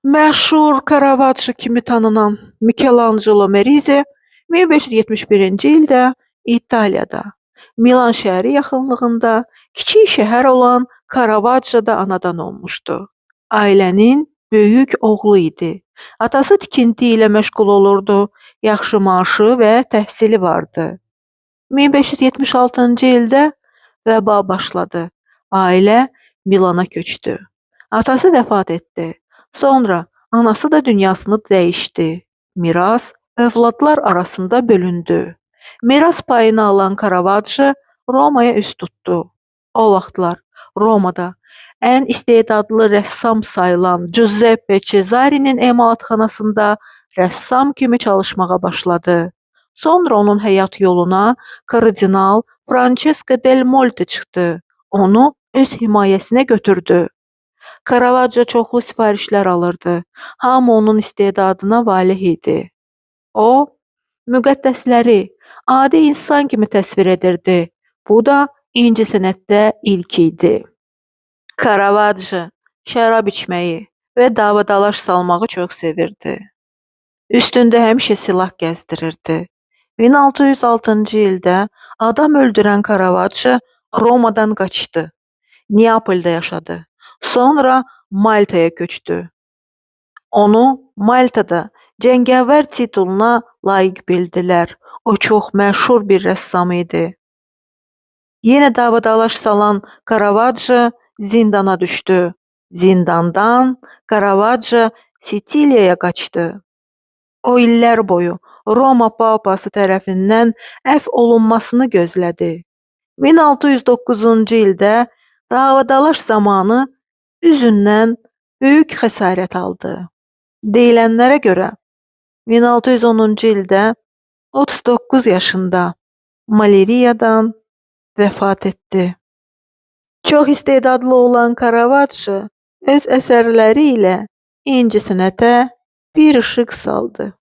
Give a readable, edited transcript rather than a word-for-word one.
Məşhur Caravaggio kimi tanınan Michelangelo Merisi 1571-ci ildə İtaliyada, Milan şəhəri yaxınlığında kiçik şəhər olan Caravaggiоda anadan olmuşdu. Ailənin böyük oğlu idi. Atası tikinti ilə məşğul olurdu, yaxşı maaşı və təhsili vardı. 1576-cı ildə vəba başladı. Ailə Milana köçdü. Atası vəfat etdi. Sonra anası da dünyasını dəyişdi. Miras övladlar arasında bölündü. Miras payını alan Caravaggio Romaya üz tutdu. O vaxtlar Romada ən istedadlı rəssam sayılan Giuseppe Cesari'nin emalatxanasında rəssam kimi çalışmağa başladı. Sonra onun həyat yoluna kardinal Francesco del Monte çıxdı. Onu öz himayəsinə götürdü. Caravaggio çoxlu sifarişlər alırdı. Hamı onun istedadına valeh idi. O, müqəddəsləri adi insan kimi təsvir edirdi. Bu da incəsənətdə ilk idi. Caravaggio şərab içməyi və davadalaş salmağı çox sevirdi. Üstündə həmişə silah gəzdirirdi. 1606-cı ildə adam öldürən Caravaggio Romadan qaçdı. Neapolda yaşadı. Sonra Maltaya köçdü. Onu Maltada cəngavər tituluna layiq bildilər. O çox məşhur bir rəssam idi. Yenə davadalaş salan Caravaggio zindana düşdü. Zindandan Caravaggio Siciliyaya qaçdı. O illər boyu Roma papası tərəfindən əfv olunmasını gözlədi. 1609-cu ildə davadalaş zamanı üzündən böyük xəsarət aldı. Deyilənlərə görə 1610-cu ildə 39 yaşında malariyadan vəfat etdi. Çox istedadlı olan Caravaggio öz əsərləri ilə incəsənətə bir işıq saldı.